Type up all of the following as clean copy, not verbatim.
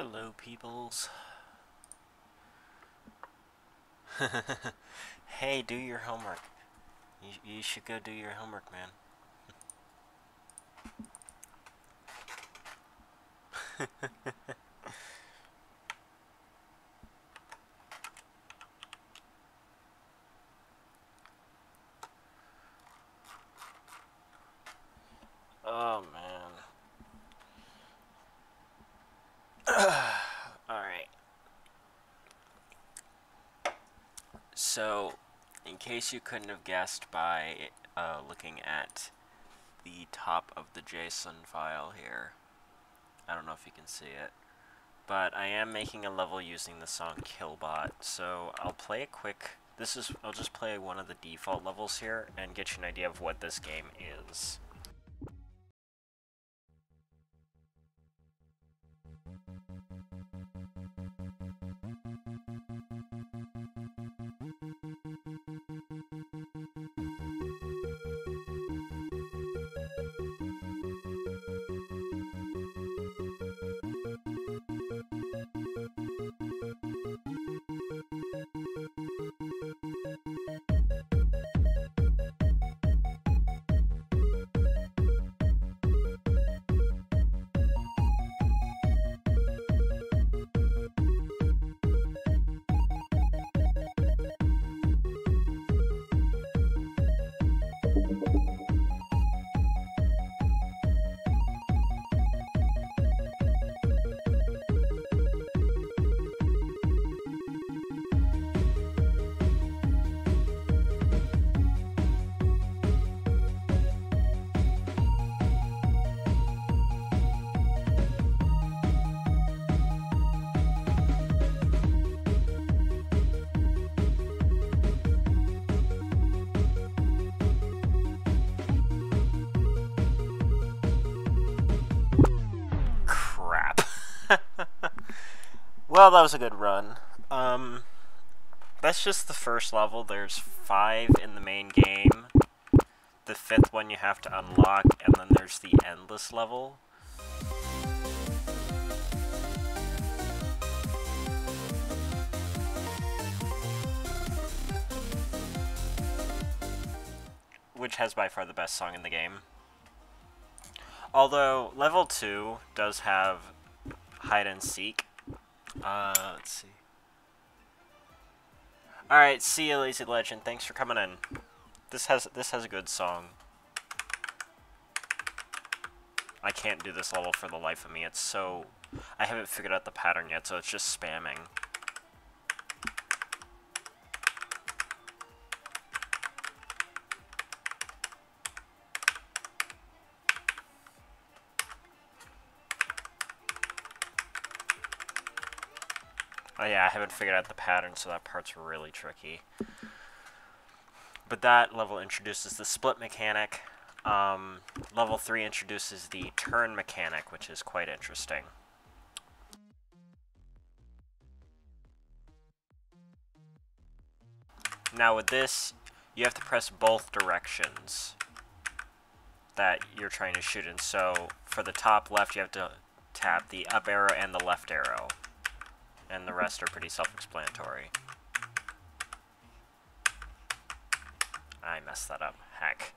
Hello, peoples. Hey, do your homework. You should go do your homework, man. Oh, man. Alright. So, in case you couldn't have guessed by looking at the top of the JSON file here, I don't know if you can see it, but I am making a level using the song Killbot, so I'll play a quick... I'll just play one of the default levels here and get you an idea of what this game is. Well, that was a good run. That's just the first level. There's 5 in the main game. The 5th one you have to unlock, and then there's the endless level. Which has by far the best song in the game. Although, level 2 does have hide and seek. Let's see. Alright, see you, Lazy Legend. Thanks for coming in. This has a good song. I can't do this level for the life of me. It's so... I haven't figured out the pattern yet, so it's just spamming. Oh yeah, I haven't figured out the pattern, so that part's really tricky. But that level introduces the split mechanic. Level 3 introduces the turn mechanic, which is quite interesting. Now with this, you have to press both directions that you're trying to shoot in. So for the top left, you have to tap the up arrow and the left arrow. And the rest are pretty self-explanatory. I messed that up. Heck.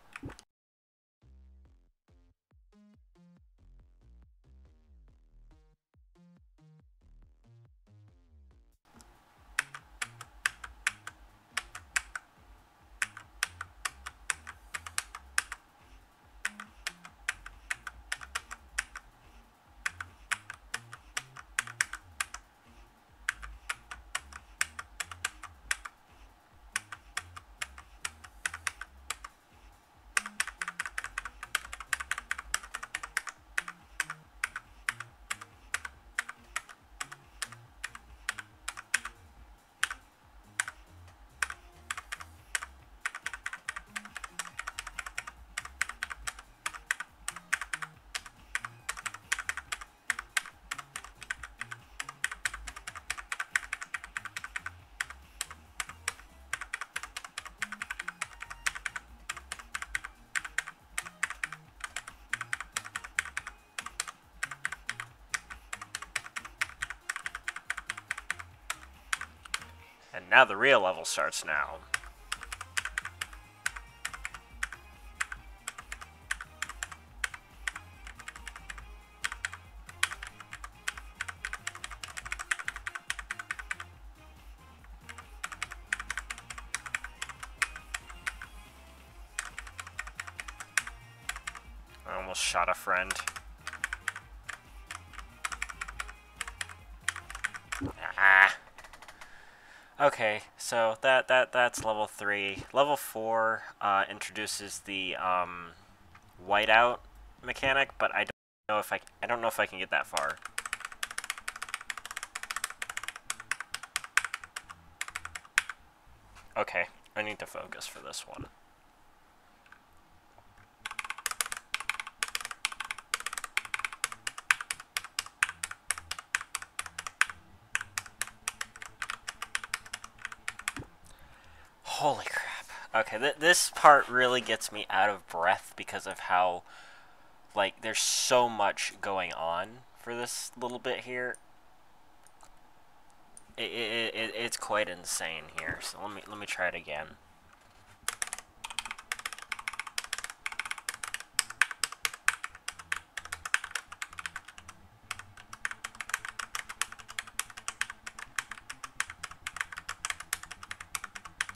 now the real level starts now. I almost shot a friend. Ah. Okay, so that's level 3. Level 4 introduces the whiteout mechanic, but I don't know if I can get that far. Okay, I need to focus for this one. Holy crap. Okay, this part really gets me out of breath because of how, like, there's so much going on for this little bit here. It's quite insane here. So let me try it again.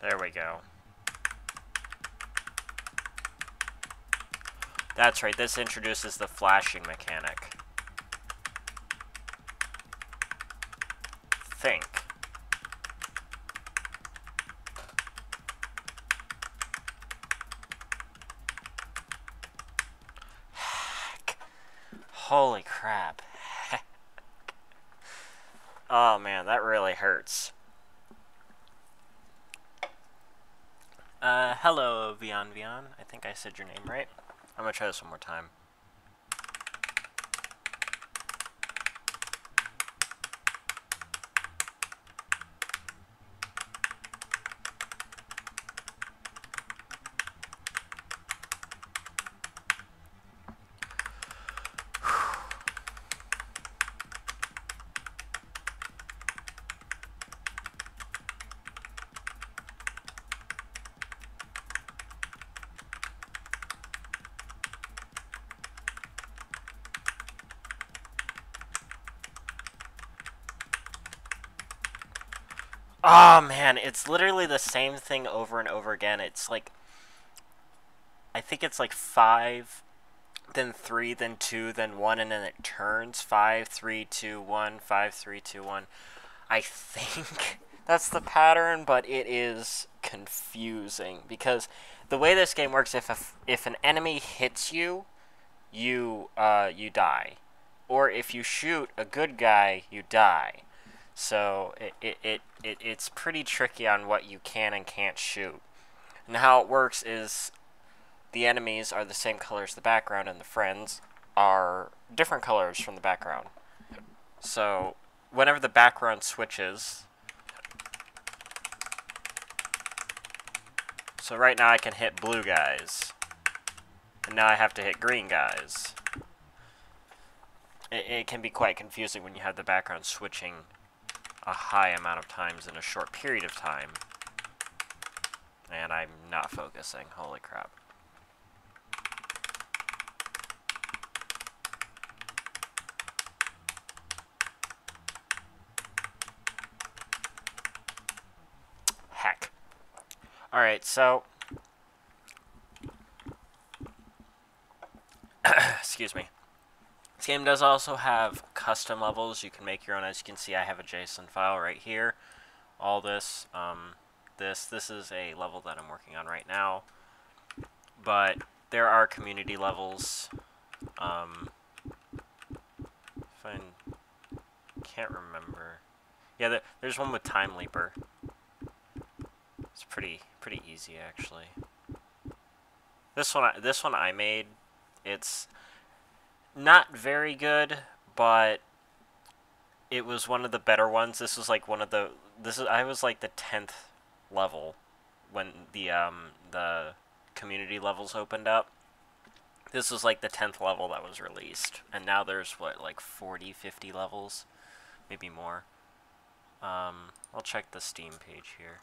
There we go. That's right, this introduces the flashing mechanic. Think. Heck. Holy crap. Oh man, that really hurts. Hello, Vion. I think I said your name right. I'm gonna try this one more time. Oh man, it's literally the same thing over and over again. It's like, I think it's like 5, then 3, then 2, then 1, and then it turns 5, 3, 2, 1, 5, 3, 2, 1. I think that's the pattern, but it is confusing because the way this game works, if an enemy hits you, you die, or if you shoot a good guy, you die. So it's pretty tricky on what you can and can't shoot. And how it works is the enemies are the same color as the background, and the friends are different colors from the background. So whenever the background switches, so right now I can hit blue guys, and now I have to hit green guys. It can be quite confusing when you have the background switching a high amount of times in a short period of time. And I'm not focusing. Holy crap. Heck. Alright, so excuse me. This game does also have custom levels. You can make your own. As you can see, I have a JSON file right here. All this, this is a level that I'm working on right now. But there are community levels. If I can't remember. Yeah, there's one with Time Leaper. It's pretty easy actually. This one I made. It's not very good, but it was one of the better ones. This was like one of the I was like the 10th level when the community levels opened up. This was like the 10th level that was released, and now there's what, like 40, 50 levels, maybe more. I'll check the Steam page here.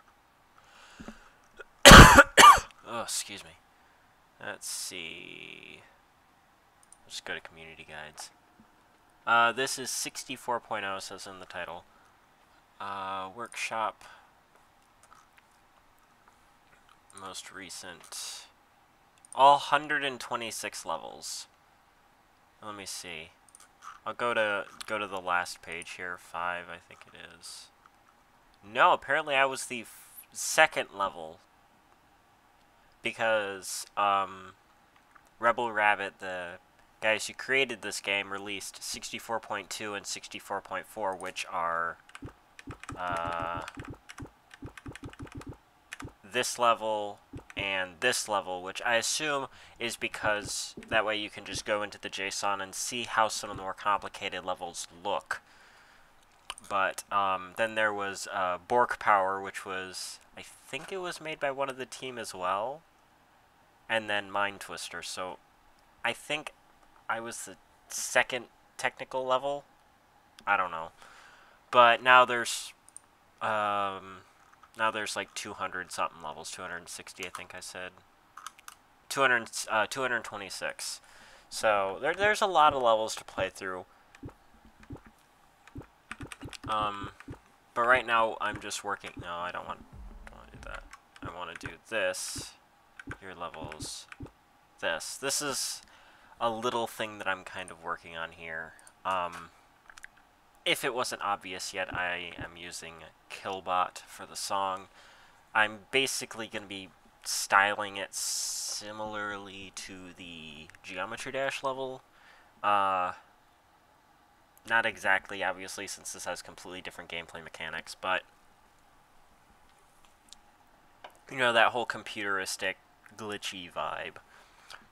Oh, excuse me. Let's see. Let's go to community guides. This is 64.0, says in the title. Workshop. Most recent. All 126 levels. Let me see. I'll go to the last page here. 5, I think it is. No, apparently I was the second level. Because, Rebel Rabbit, the guys who created this game, released 64.2 and 64.4, which are, this level and this level, which I assume is because that way you can just go into the JSON and see how some of the more complicated levels look. But then there was Bork Power, which was, I think it was made by one of the team as well, and then Mind Twister. So I think I was the second technical level. I don't know, but now there's like 200 something levels, 260 I think I said, 226. So there's a lot of levels to play through. But right now I'm just working. No, I don't want to do that. I want to do this. Your levels. This. This is a little thing that I'm kind of working on here. If it wasn't obvious yet, I am using Killbot for the song. I'm basically going to be styling it similarly to the Geometry Dash level. Not exactly, obviously, since this has completely different gameplay mechanics, but you know, that whole computeristic, glitchy vibe.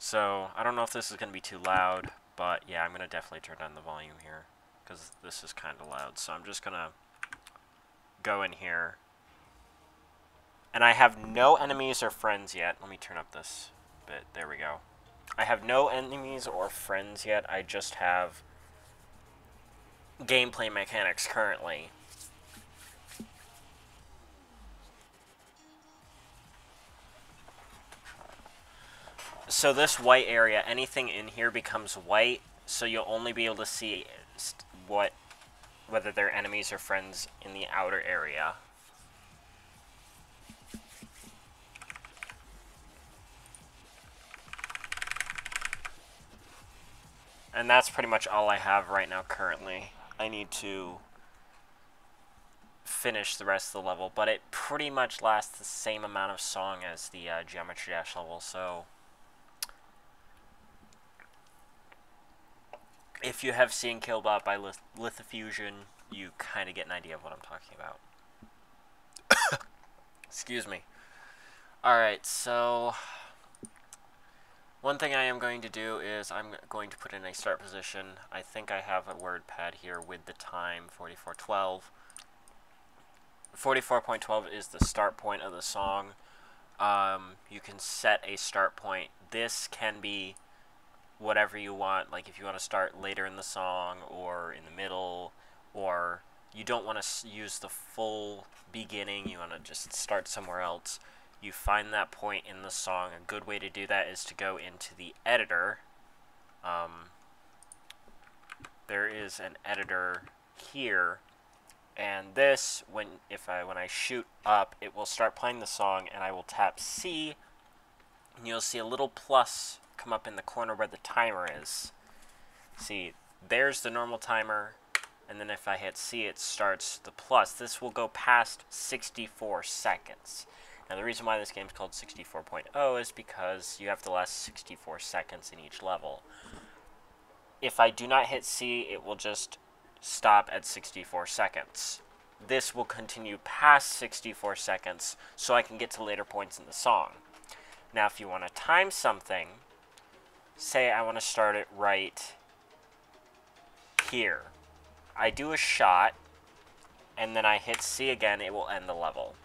So, I don't know if this is going to be too loud, but yeah, I'm going to definitely turn down the volume here, because this is kind of loud. So I'm just going to go in here. And I have no enemies or friends yet. Let me turn up this bit. There we go. I have no enemies or friends yet. I just have gameplay mechanics currently. So this white area, anything in here becomes white, so you'll only be able to see whether they're enemies or friends in the outer area. And that's pretty much all I have right now currently. I need to finish the rest of the level, but it pretty much lasts the same amount of song as the Geometry Dash level, so if you have seen Killbot by Lithofusion, you kind of get an idea of what I'm talking about. Excuse me. Alright, so one thing I am going to do is I'm going to put in a start position. I think I have a word pad here with the time, 44:12. 44.12 is the start point of the song. You can set a start point. This can be whatever you want, like if you want to start later in the song or in the middle, or you don't want to use the full beginning, you want to just start somewhere else. You find that point in the song. A good way to do that is to go into the editor. There is an editor here, and this, when I shoot up, it will start playing the song, and I will tap C, and you'll see a little plus come up in the corner where the timer is. See, there's the normal timer, and then if I hit C, it starts the plus. This will go past 64 seconds. Now, the reason why this game is called 64.0 is because you have to last 64 seconds in each level. If I do not hit C, it will just stop at 64 seconds. This will continue past 64 seconds, so I can get to later points in the song. Now, if you want to time something, say I want to start it right here. I do a shot, and then I hit C again, it will end the level.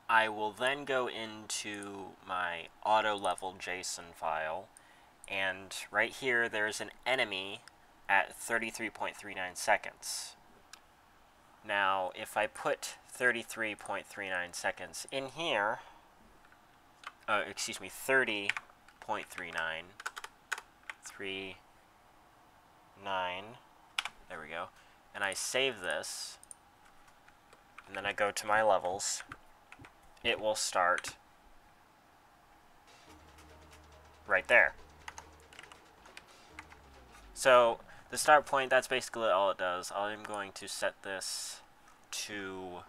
I will then go into my auto level JSON file, and right here there's an enemy at 33.39 seconds. Now, if I put 33.39 seconds in here, 30.39, 39, there we go, and I save this, and then I go to my levels, it will start right there. So the start point, that's basically all it does. I'm going to set this to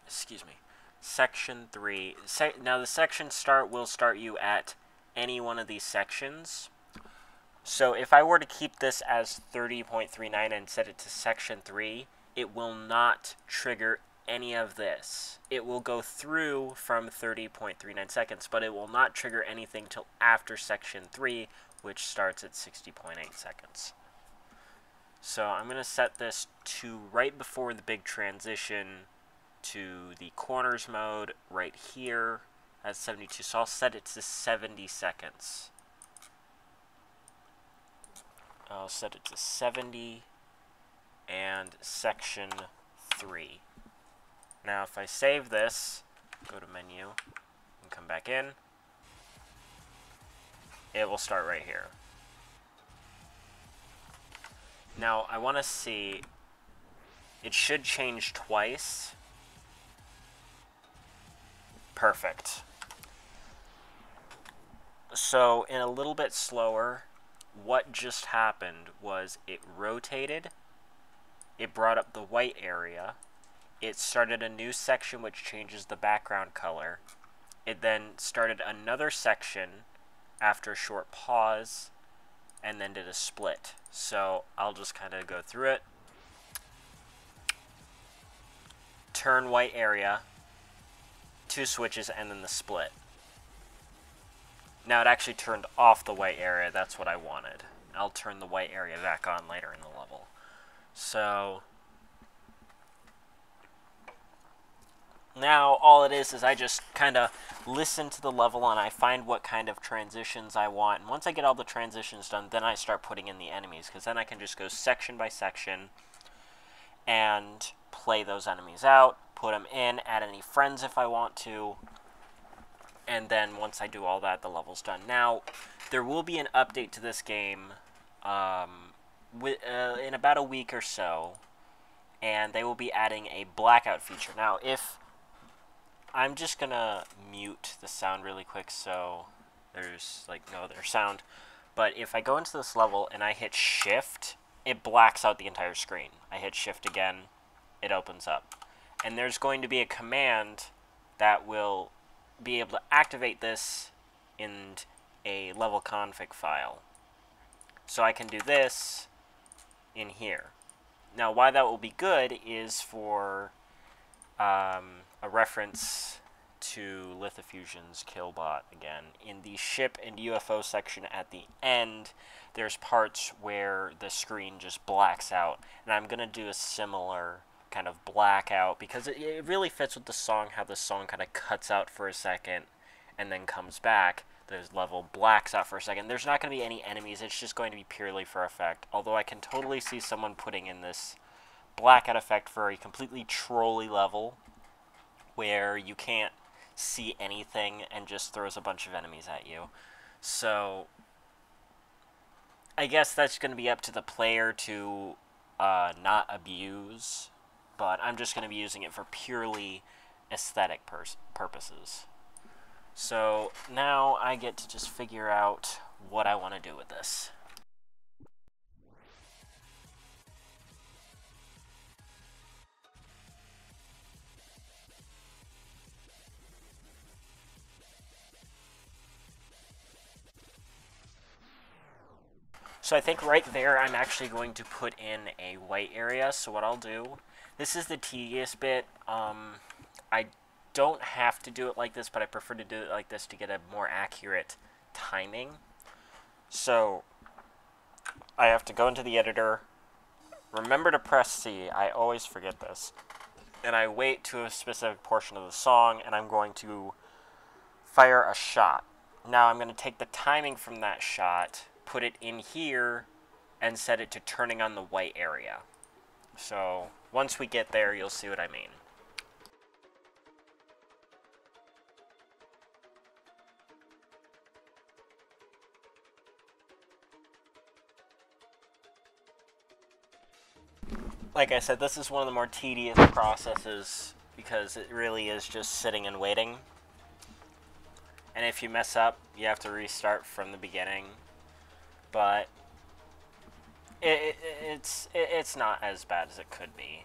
excuse me, section 3. Now the section start will start you at any one of these sections. So if I were to keep this as 30.39 and set it to section 3, it will not trigger any of this. It will go through from 30.39 seconds, but it will not trigger anything till after section 3, which starts at 60.8 seconds. So I'm going to set this to right before the big transition to the corners mode right here at 72. So I'll set it to 70 seconds. I'll set it to 70 and section 3. Now if I save this, go to menu, and come back in, it will start right here. Now I want to see, it should change twice. Perfect. So in a little bit slower, what just happened was it rotated, it brought up the white area, it started a new section which changes the background color, it then started another section after a short pause, and then did a split. So I'll just kind of go through it. Turn white area, 2 switches, and then the split. Now it actually turned off the white area, that's what I wanted. I'll turn the white area back on later in the level. So now all it is I just kind of listen to the level and I find what kind of transitions I want. And once I get all the transitions done, then I start putting in the enemies, because then I can just go section by section and play those enemies out, put them in, add any friends if I want to, and then once I do all that, the level's done. Now, there will be an update to this game in about a week or so, and they will be adding a blackout feature. Now, if I'm just gonna mute the sound really quick so there's like no other sound, but if I go into this level and I hit shift, it blacks out the entire screen. I hit shift again, it opens up. And there's going to be a command that will be able to activate this in a level config file. So I can do this in here. Now why that will be good is for a reference to Lithofusion's Killbot again. In the ship and UFO section at the end, there's parts where the screen just blacks out, and I'm going to do a similar kind of blackout because it really fits with the song, how the song kind of cuts out for a second and then comes back. The level blacks out for a second. There's not going to be any enemies, it's just going to be purely for effect, although I can totally see someone putting in this blackout effect for a completely trolly level where you can't see anything and just throws a bunch of enemies at you. So I guess that's going to be up to the player to not abuse, but I'm just going to be using it for purely aesthetic purposes. So now I get to just figure out what I want to do with this. So I think right there I'm actually going to put in a white area. So what I'll do, this is the tedious bit. I don't have to do it like this, but I prefer to do it like this to get a more accurate timing. So I have to go into the editor, remember to press C, I always forget this, and I wait to a specific portion of the song, and I'm going to fire a shot. Now I'm going to take the timing from that shot, put it in here, and set it to turning on the white area. So once we get there, you'll see what I mean. Like I said, this is one of the more tedious processes because it really is just sitting and waiting. And if you mess up, you have to restart from the beginning. But it's not as bad as it could be.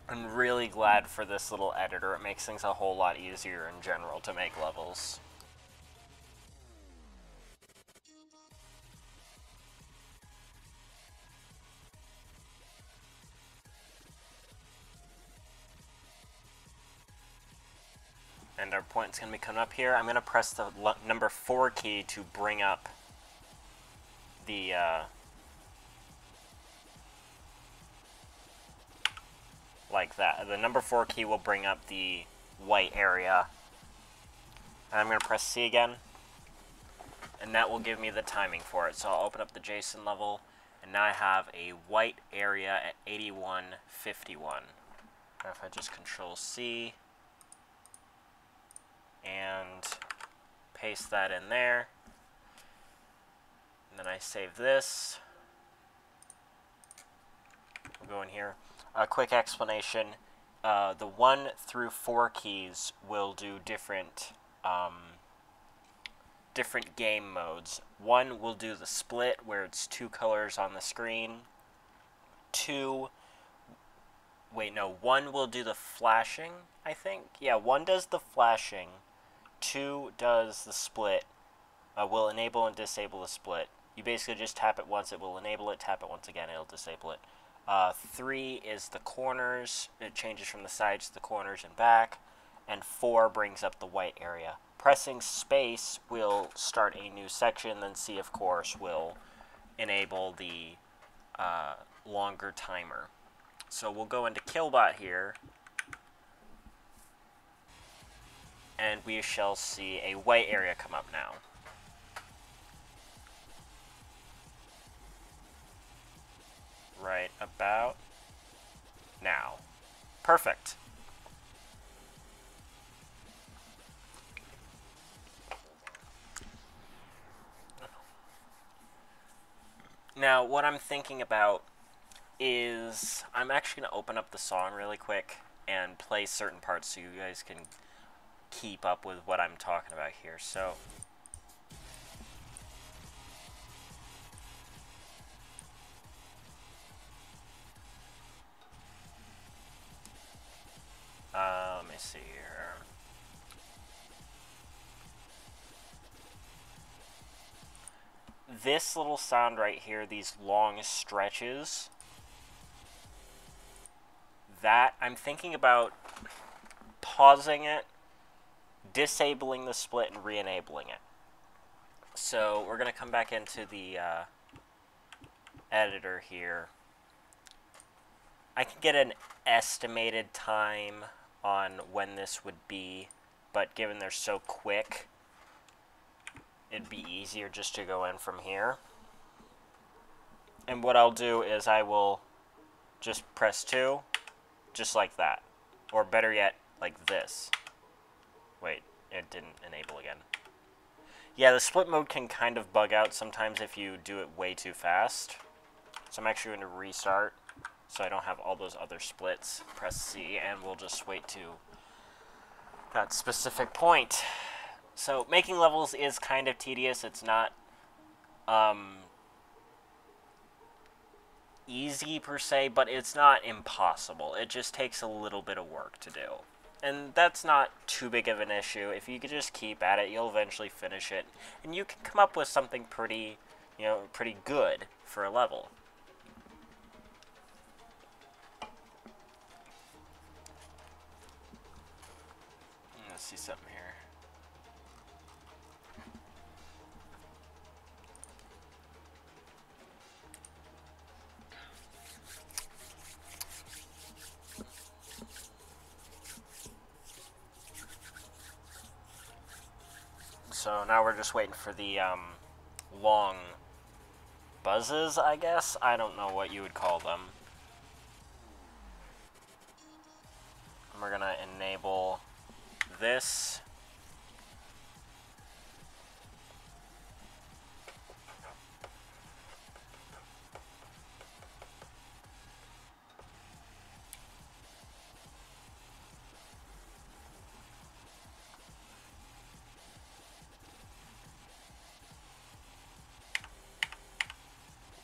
I'm really glad for this little editor. It makes things a whole lot easier in general to make levels. And our point's going to be coming up here. I'm going to press the number 4 key to bring up the like that. The number 4 key will bring up the white area. And I'm going to press C again. And that will give me the timing for it. So I'll open up the JSON level. And now I have a white area at 8151. Now if I just Control C and paste that in there. And then I save this. We'll go in here. A quick explanation. The 1 through 4 keys will do different different game modes. 1 will do the split, where it's 2 colors on the screen. 1 will do the flashing, I think. Yeah, 1 does the flashing. 2 does the split. Will enable and disable the split. You basically just tap it once, it will enable it. Tap it once again, it'll disable it. 3 is the corners. It changes from the sides to the corners and back. And 4 brings up the white area. Pressing space will start a new section, then C, of course, will enable the longer timer. So we'll go into Killbot here, and we shall see a white area come up now. Right about now. Perfect. Now, what I'm thinking about is I'm actually going to open up the song really quick and play certain parts so you guys can keep up with what I'm talking about here. So, let me see here. This little sound right here, these long stretches, that I'm thinking about pausing it, disabling the split, and re-enabling it. So we're going to come back into the editor here. I can get an estimated time on when this would be, but given they're so quick, it'd be easier just to go in from here. And what I'll do is I will just press 2, just like that. Or better yet, like this. Wait, it didn't enable again. Yeah, the split mode can kind of bug out sometimes if you do it way too fast. So I'm actually going to restart so I don't have all those other splits. Press C, and we'll just wait to that specific point. So making levels is kind of tedious. It's not easy per se, but it's not impossible. It just takes a little bit of work to do. And that's not too big of an issue. If you could just keep at it, you'll eventually finish it. And you can come up with something pretty, pretty good for a level. Let's see something here. So now we're just waiting for the long buzzes, I guess? I don't know what you would call them. And we're gonna enable this.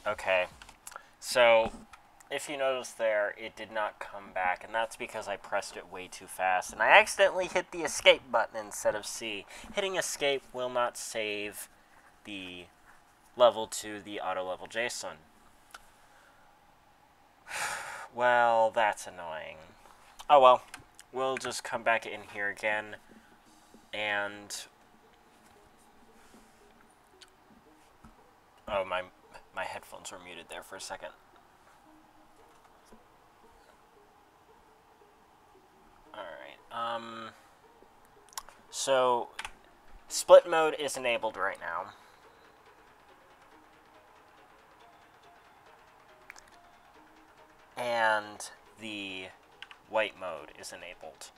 Okay, so if you notice there, it did not come back, and that's because I pressed it way too fast, and I accidentally hit the escape button instead of C. Hitting escape will not save the level to the auto-level JSON. Well, that's annoying. Oh well, we'll just come back in here again, and... Oh, my headphones were muted there for a second. Alright, so split mode is enabled right now. And the white mode is enabled.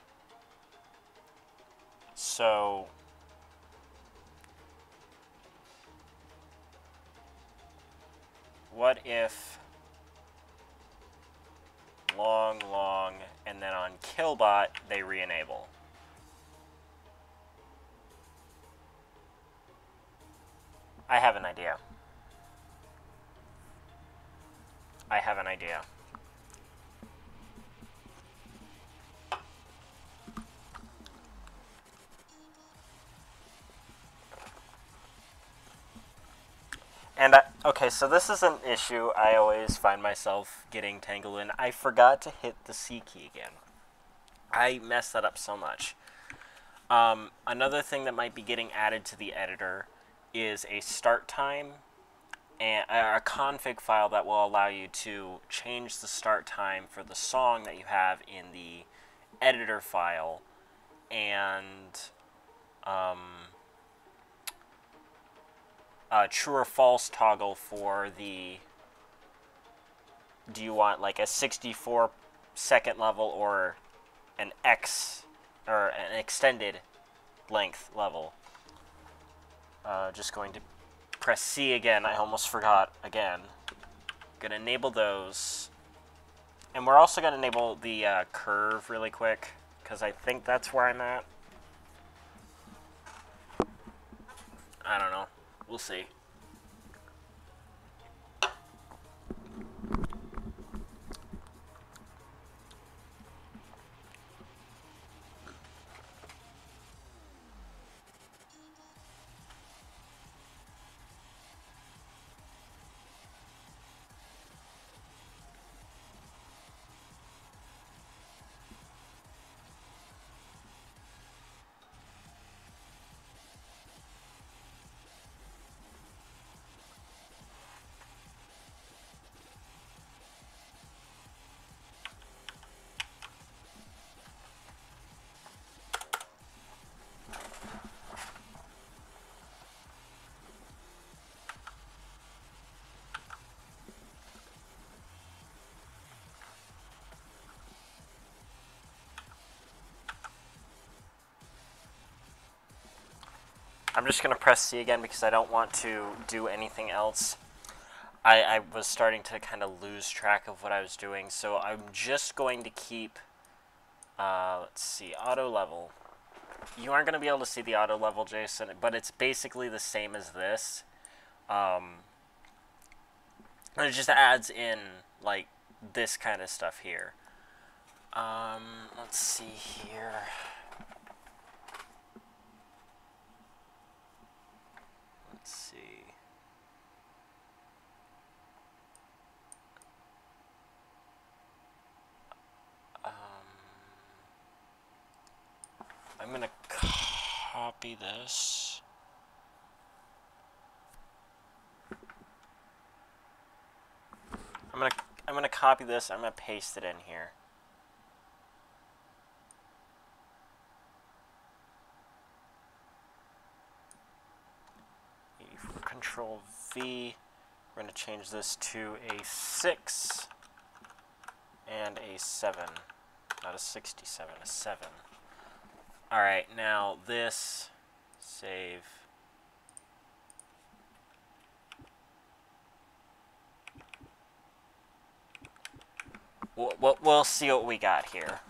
So what if long, and then on Killbot, they re-enable? I have an idea. I have an idea. And, okay, so this is an issue I always find myself getting tangled in. I forgot to hit the C key again. I messed that up so much. Another thing that might be getting added to the editor is a start time and a config file that will allow you to change the start time for the song that you have in the editor file, and true or false toggle for the, do you want like a 64-second level or an or an extended length level. Just going to press C again. I almost forgot again. Gonna enable those, and we're also gonna enable the curve really quick because I think that's where I'm at. I don't know. We'll see. I'm just going to press C again because I don't want to do anything else. I was starting to kind of lose track of what I was doing, so I'm just going to keep, let's see, auto level. You aren't going to be able to see the auto level JSON, but it's basically the same as this. It just adds in, like, this kind of stuff here. Let's see here. Let's see. I'm gonna copy this. I'm gonna copy this. I'm gonna paste it in here. V. We're going to change this to a 6 and a 7. Not a 67, a 7. Alright, now this, save. We'll see what we got here.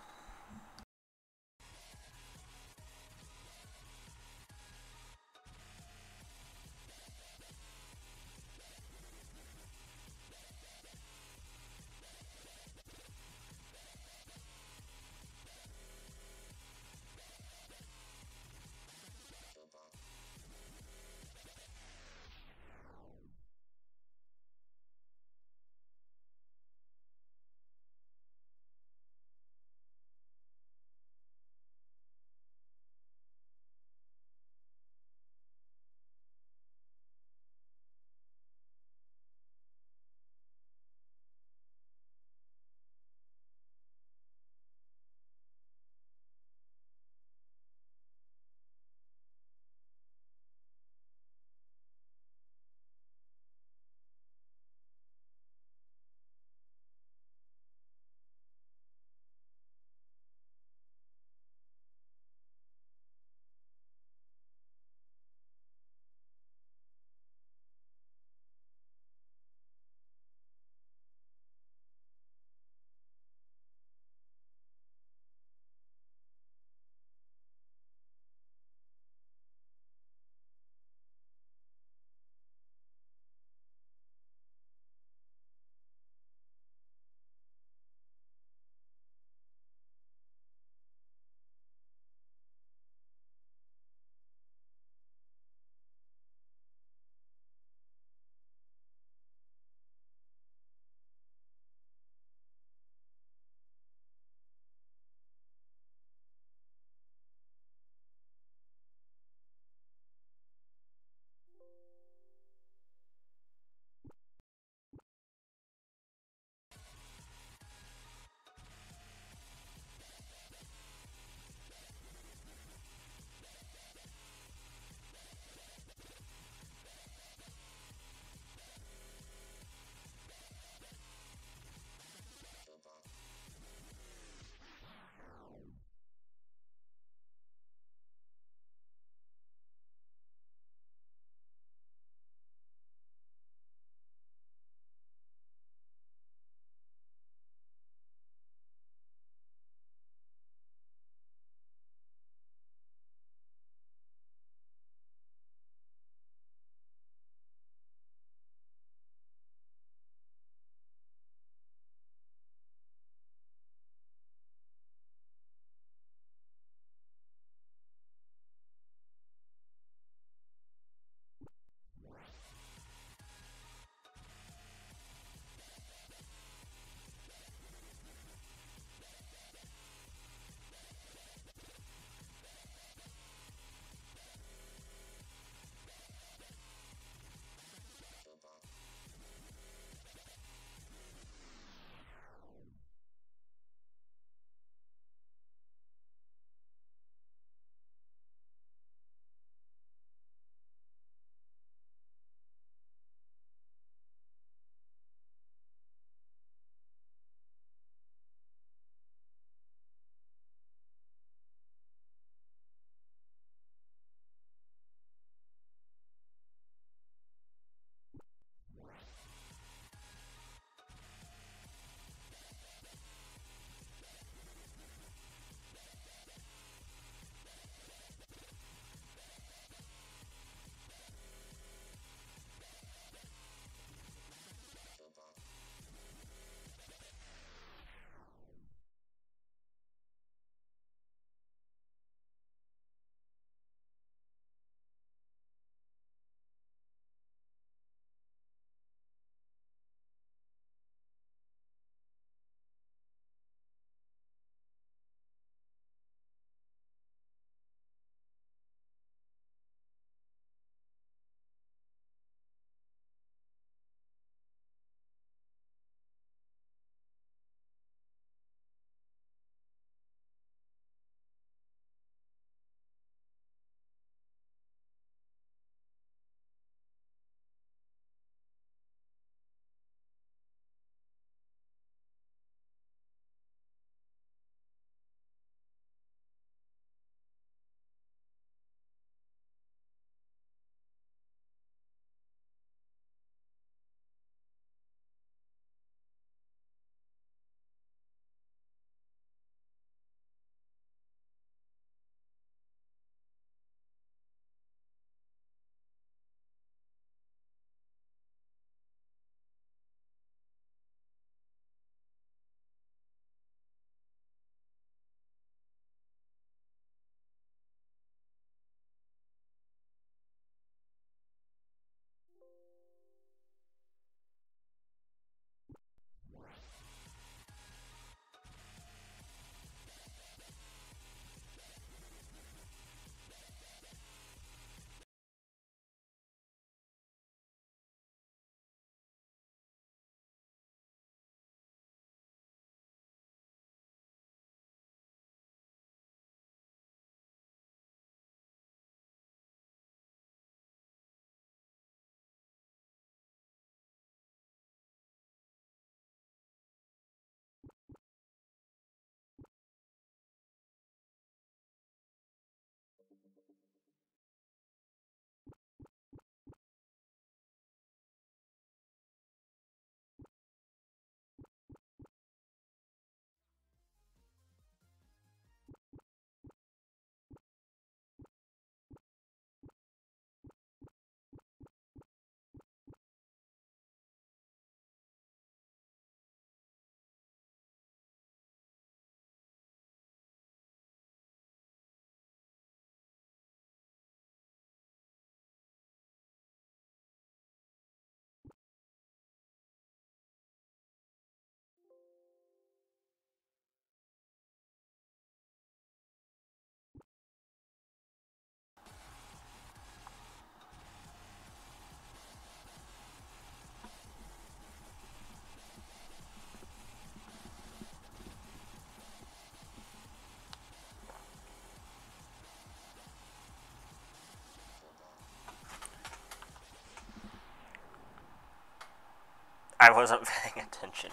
I wasn't paying attention.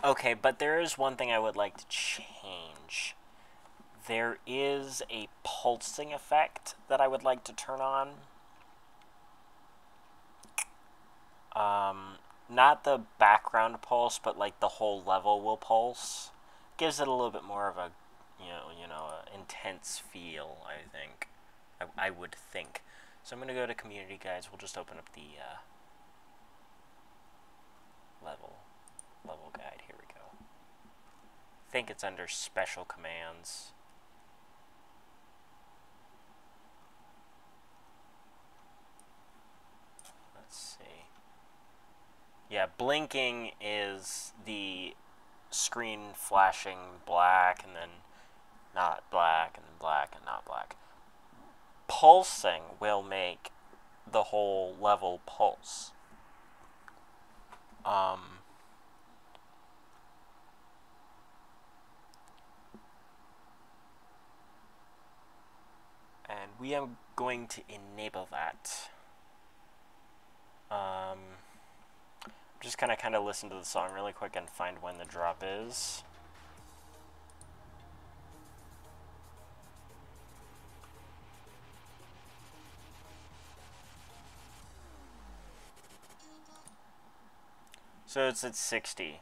Okay, but there is one thing I would like to change. There is a pulsing effect that I would like to turn on. Not the background pulse, but like the whole level will pulse. Gives it a little bit more of a, intense feel, I think. I would think. So I'm going to go to community guides. We'll just open up the level guide. Here we go. I think it's under special commands. Let's see. Yeah, blinking is the screen flashing black and then not black and then black and not black. Pulsing will make the whole level pulse. And we are going to enable that. Just kind of listen to the song really quick and find when the drop is. So it's at 60.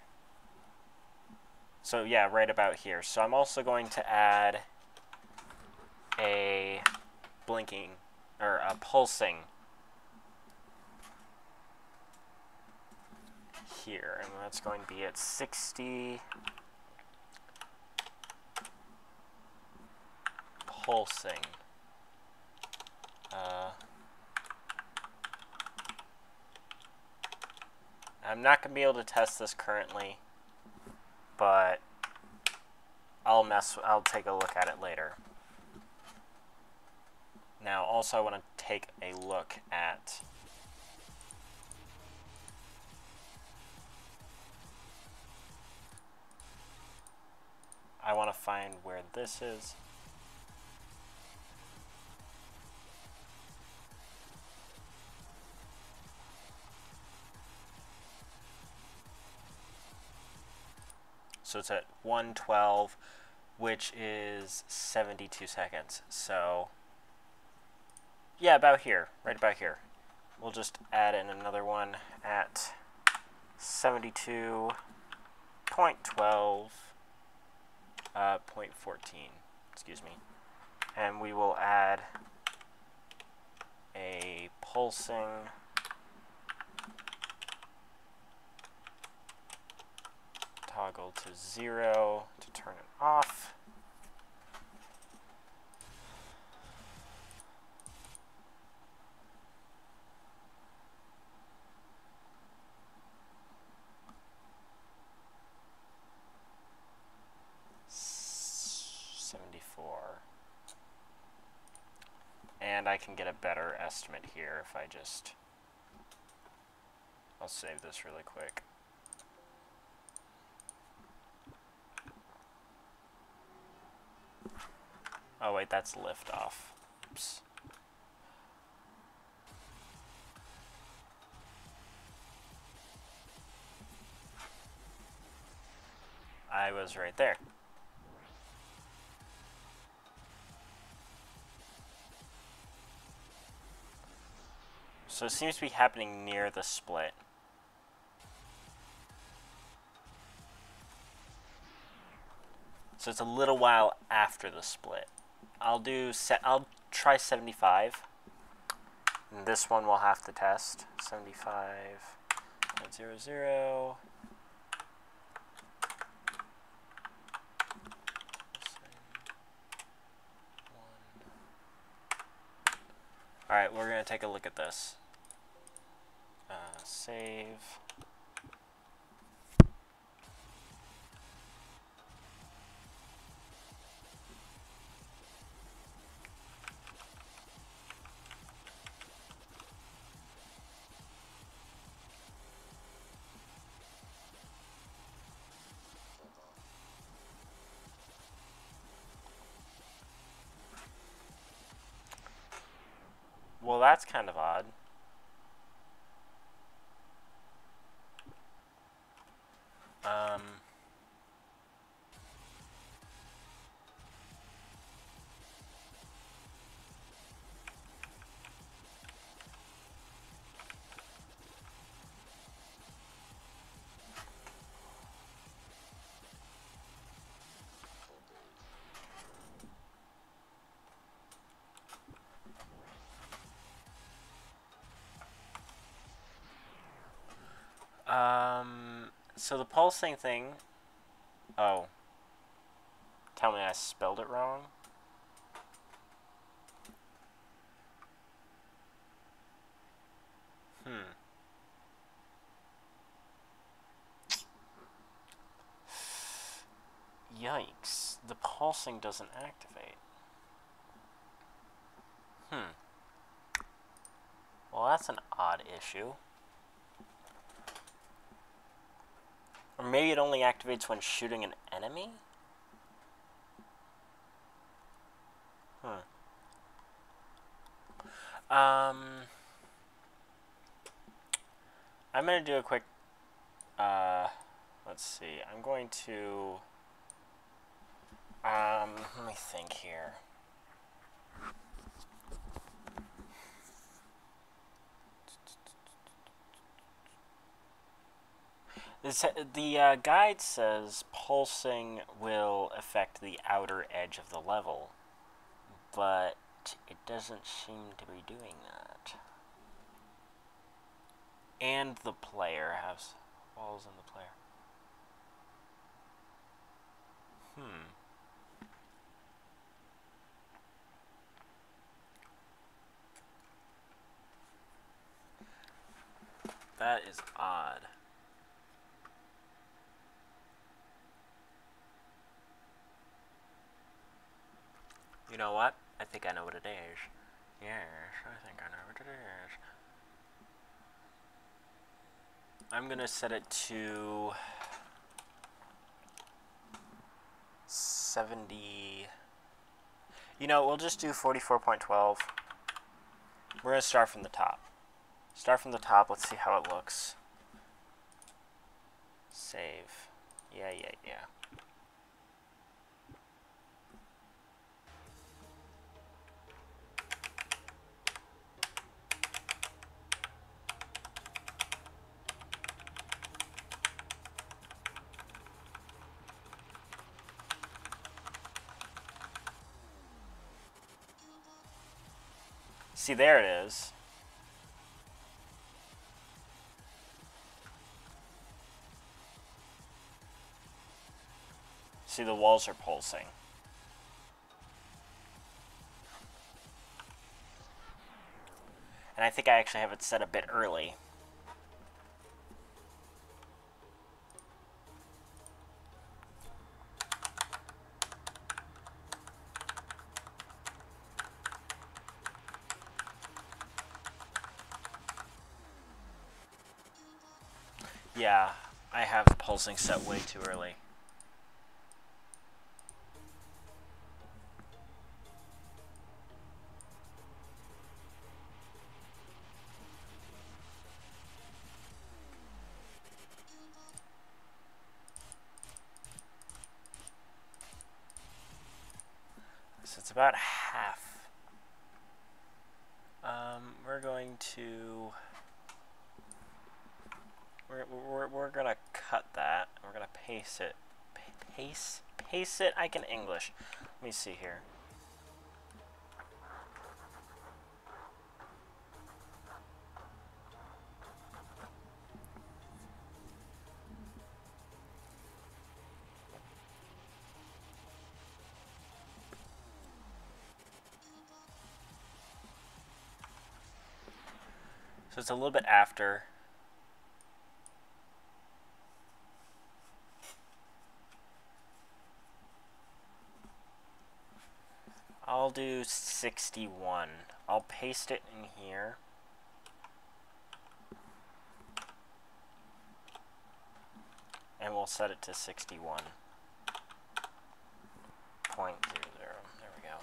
So yeah, right about here. So I'm also going to add a blinking, or a pulsing here, and that's going to be at 60. Pulsing. I'm not going to be able to test this currently, but I'll take a look at it later. Now, also I want to take a look at I want to find where this is. So it's at 112, which is 72 seconds. So, yeah, about here, right about here. We'll just add in another one at 72.12, 0.14, excuse me. And we will add a pulsing toggle to 0 to turn it off. And I can get a better estimate here if I just... I'll save this really quick. Oh wait, that's liftoff. Oops. I was right there. So it seems to be happening near the split. So it's a little while after the split. I'll try 75. And this one we'll have to test. 75.00. Alright, we're going to take a look at this. Save. Well, that's kind of odd. So the pulsing thing... Oh. Tell me I spelled it wrong? Yikes. The pulsing doesn't activate. Well, that's an odd issue. Or maybe it only activates when shooting an enemy? I'm going to do a quick, let's see, I'm going to, let me think here. The guide says pulsing will affect the outer edge of the level, but it doesn't seem to be doing that. And the player has walls in the player. That is odd. You know what? I think I know what it is. Yes, I think I know what it is. I'm gonna set it to 70. You know, we'll just do 44.12. We're gonna start from the top. Start from the top, let's see how it looks. Save. Yeah. See, there it is. See, the walls are pulsing. And I think I actually have it set a bit early. Yeah, I have the pulsing set way too early. So it's about half. We're going to... We're gonna cut that. We're gonna paste it. Paste it? I can English. Let me see here. So it's a little bit after. I'll do 61. I'll paste it in here. And we'll set it to 61.00. There we go.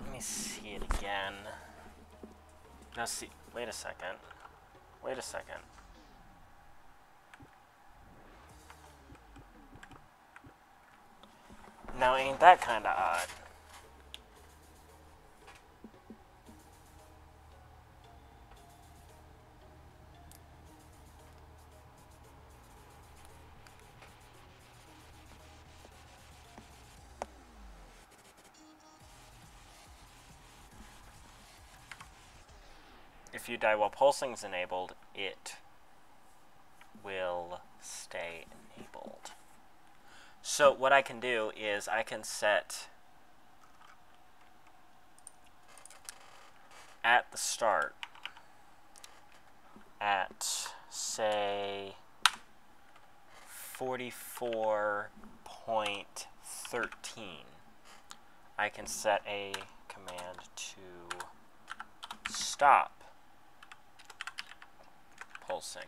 Let me see it again. Now see, wait a second. Now ain't that kind of odd? If you die while pulsing is enabled, it will stay enabled. So what I can do is I can set at the start at, say, 44.13. I can set a command to stop pulsing.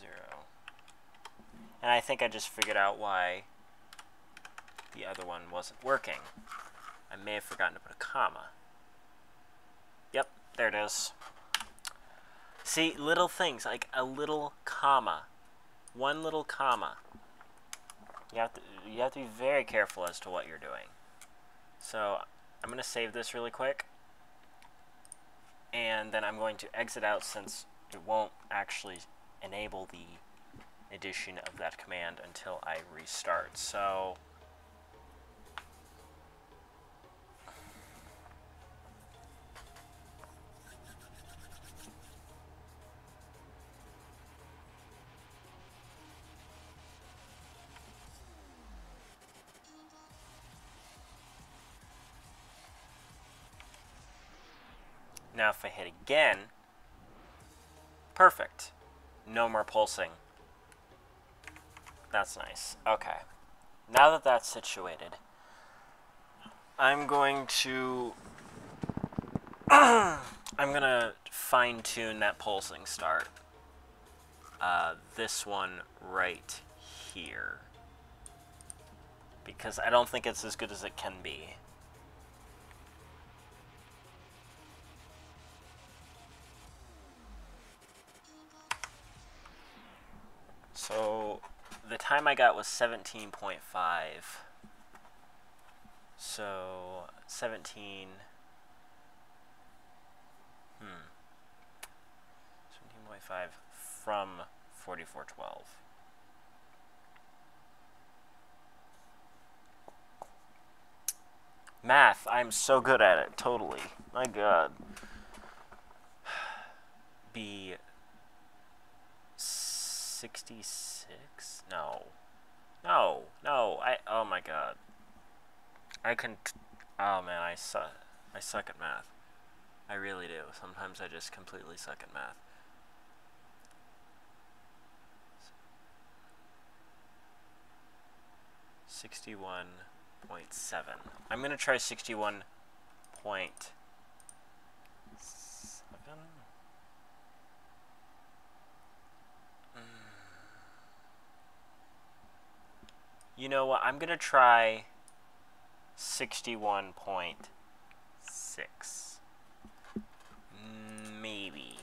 0. And I think I just figured out why the other one wasn't working. I may have forgotten to put a comma. Yep, there it is. See, little things, like a little comma. One little comma. You have to be very careful as to what you're doing. So I'm going to save this really quick. And then I'm going to exit out since it won't actually enable the addition of that command until I restart. So now if I hit again, perfect. No more pulsing. That's nice. Okay. Now that that's situated, I'm going to fine-tune that pulsing start. This one right here. Because I don't think it's as good as it can be. So the time I got was 17.5. So 17. 17.5 from 4412. Math, I'm so good at it, totally. My God. Be 66? No. No. Oh my God. Oh man, I suck at math. I really do. Sometimes I just completely suck at math. .7. I'm gonna try 61.7. You know what? I'm gonna try 61.6. Maybe.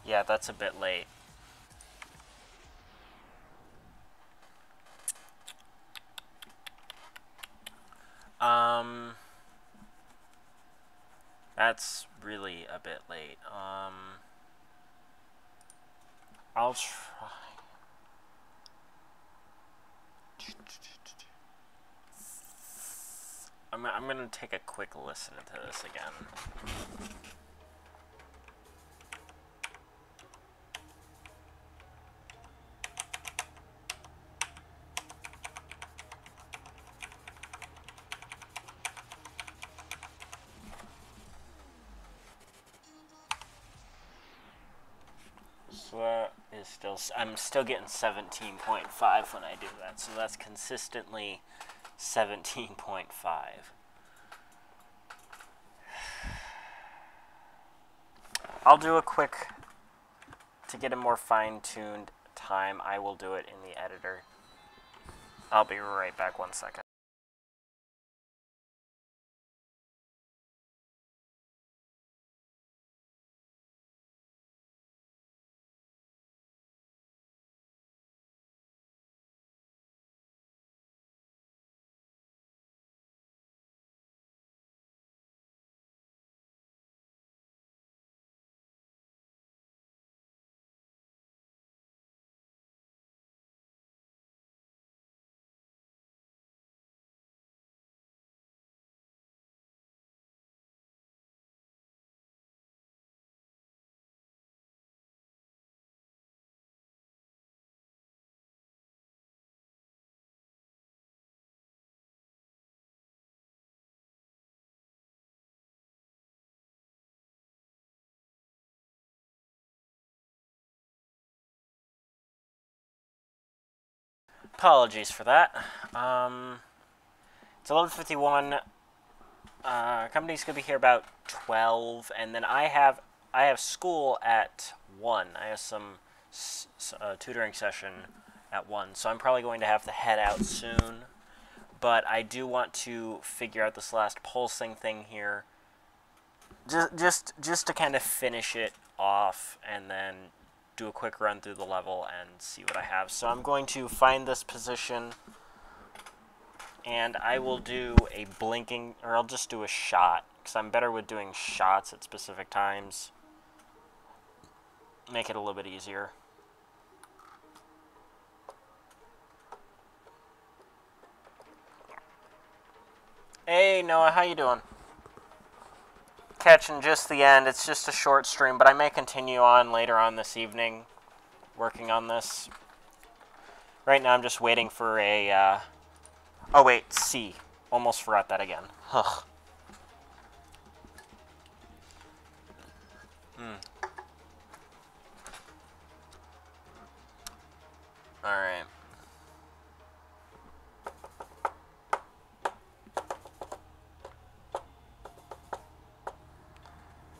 Yeah, that's a bit late. That's really a bit late. I'll try. I'm gonna take a quick listen to this again. So that is still, I'm still getting 17.5 when I do that, so that's consistently 17.5. I'll do a quick, to get a more fine-tuned time, I will do it in the editor. I'll be right back 1 second. Apologies for that. It's 11:51. Company's gonna be here about 12, and then I have school at 1. I have some tutoring session at 1, so I'm probably going to have to head out soon. But I do want to figure out this last pulsing thing here, just to kind of finish it off, and then do a quick run through the level and see what I have. So I'm going to find this position, and I will do a blinking, or I'll just do a shot, because I'm better with doing shots at specific times. Make it a little bit easier. Hey Noah, how you doing? Catching just the end. It's just a short stream, but I may continue on later on this evening working on this. Right now I'm just waiting for a oh wait, C. Almost forgot that again. Ugh. Alright.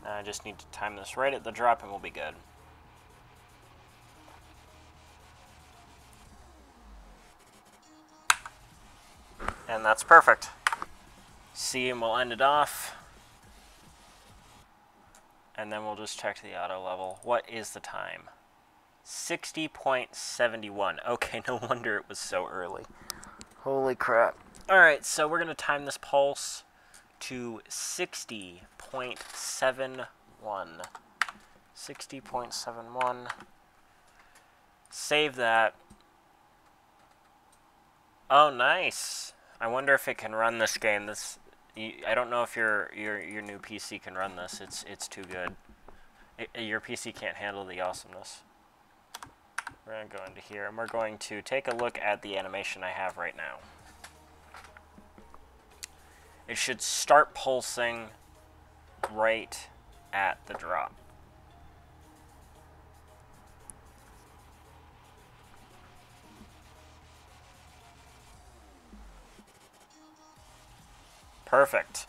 Now I just need to time this right at the drop and we'll be good. And that's perfect. C, and we'll end it off. And then we'll just check the auto level. What is the time? 60.71. Okay, no wonder it was so early. Holy crap. Alright, so we're going to time this pulse to 60.71. 60.71. Save that. Oh, nice. I wonder if it can run this game. I don't know if your new PC can run this. It's too good. Your PC can't handle the awesomeness. We're going to go into here, and we're going to take a look at the animation I have right now. It should start pulsing right at the drop. Perfect.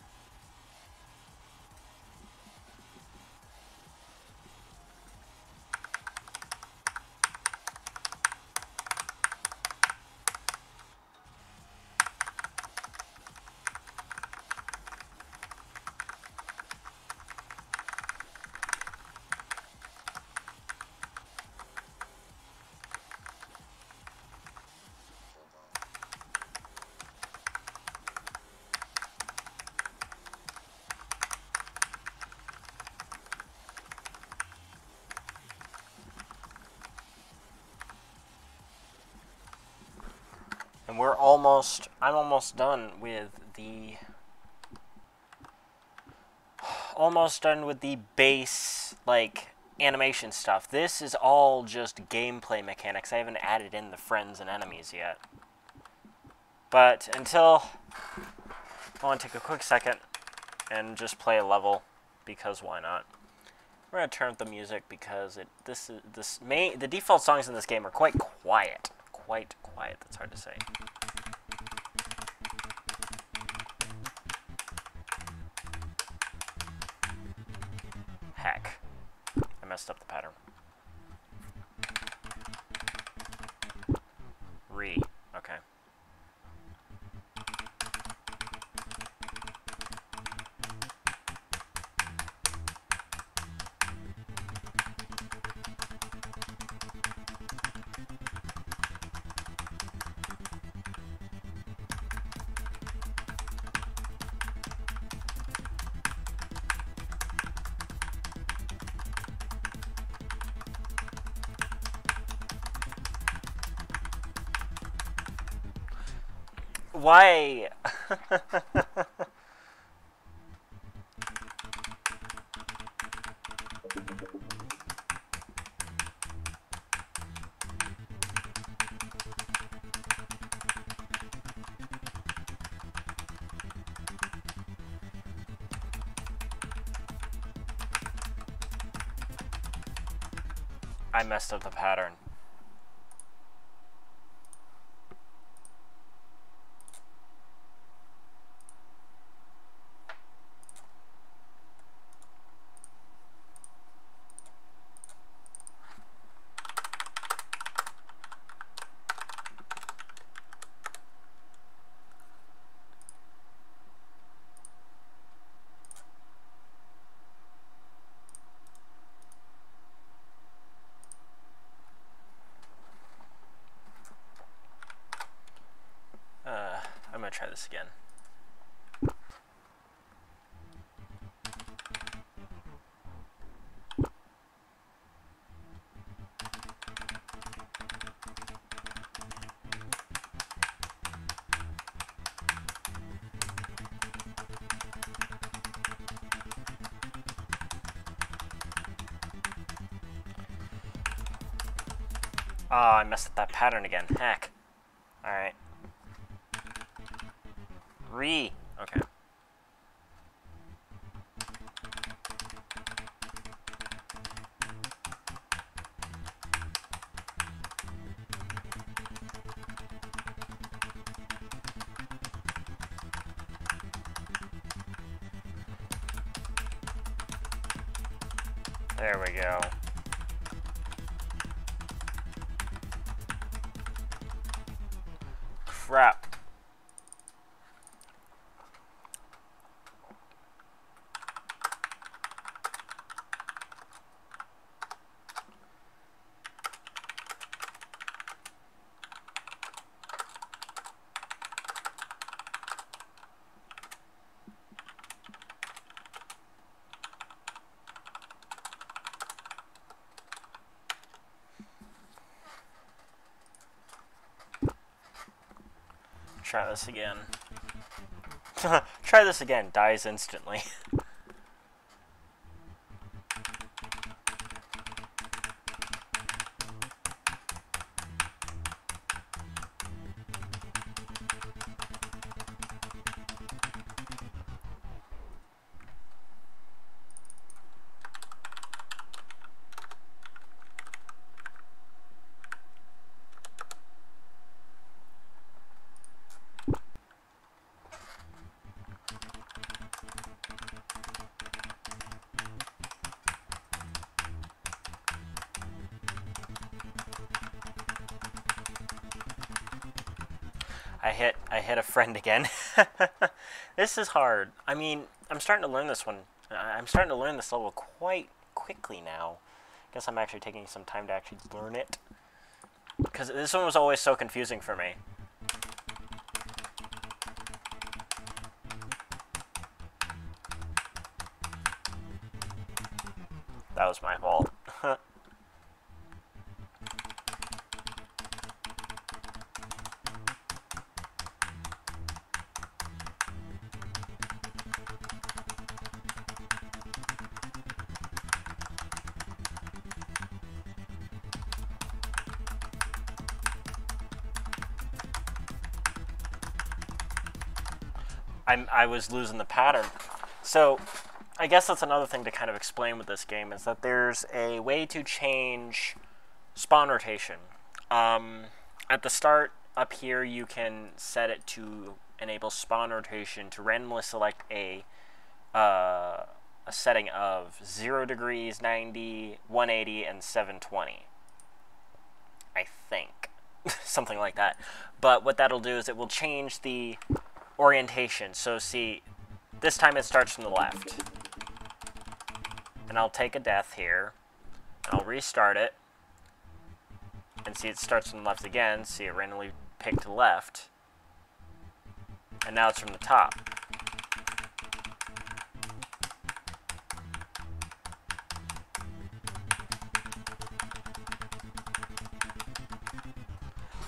And I'm almost done with the base, like, animation stuff. This is all just gameplay mechanics. I haven't added in the friends and enemies yet. But I want to take a quick second and just play a level, because why not? We're going to turn up the music because the default songs in this game are quite quiet. Quite quiet, that's hard to say. Heck. messed up the pattern. Re. Okay. Why? I messed up the pattern. I'm gonna try this again. Oh, I messed up that pattern again. Heck. Alright. Re. Okay. There we go. Crap. Try this again. Try this again. Dies instantly. I hit a friend again. This is hard. I mean, I'm starting to learn this one. I'm starting to learn this level quite quickly now. I guess I'm actually taking some time to actually learn it. Because this one was always so confusing for me. That was my fault. I was losing the pattern. So I guess that's another thing to kind of explain with this game, is that there's a way to change spawn rotation. At the start up here, you can set it to enable spawn rotation to randomly select a a setting of 0 degrees, 90, 180, and 720. I think. Something like that. But what that'll do is it will change the orientation. So see, this time it starts from the left. And I'll take a death here. And I'll restart it. And see, it starts from the left again. See, it randomly picked to the left. And now it's from the top.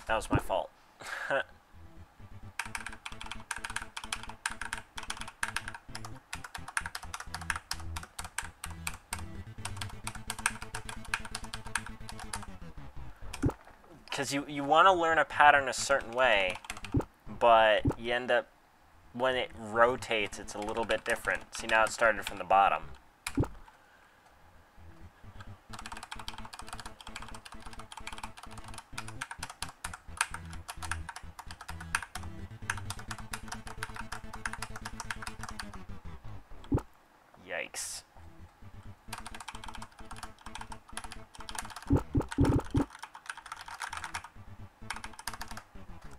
That was my fault. Because you want to learn a pattern a certain way, but you end up, when it rotates, it's a little bit different. See, now it started from the bottom. Yikes.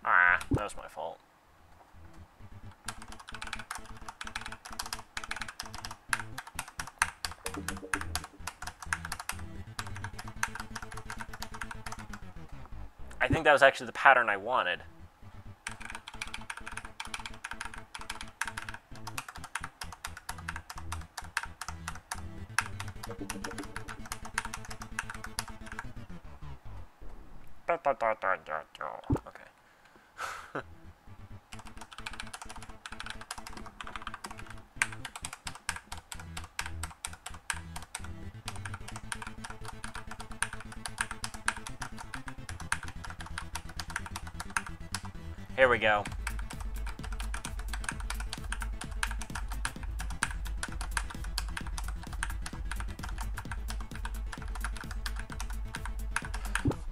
Ah, that was my fault. I think that was actually the pattern I wanted. Okay. Here we go.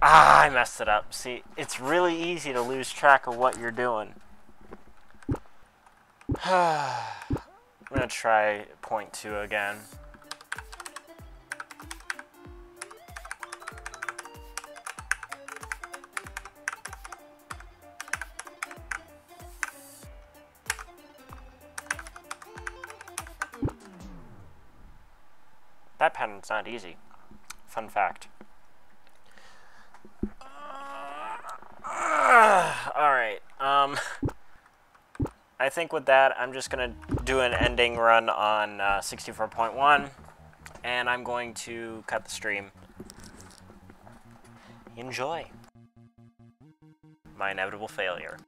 Ah, I messed it up. See, it's really easy to lose track of what you're doing. I'm gonna try point 2 again. That pattern's not easy. Fun fact. Alright, I think with that, I'm just going to do an ending run on 64.1, and I'm going to cut the stream. Enjoy my inevitable failure.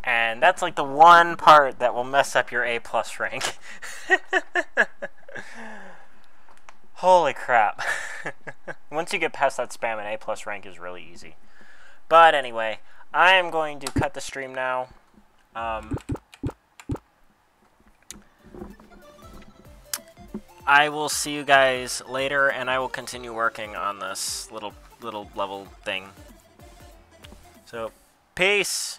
And that's like the one part that will mess up your A+ rank. Holy crap. Once you get past that spam, an A+ rank is really easy. But anyway, I am going to cut the stream now. I will see you guys later, and I will continue working on this little level thing. So, peace!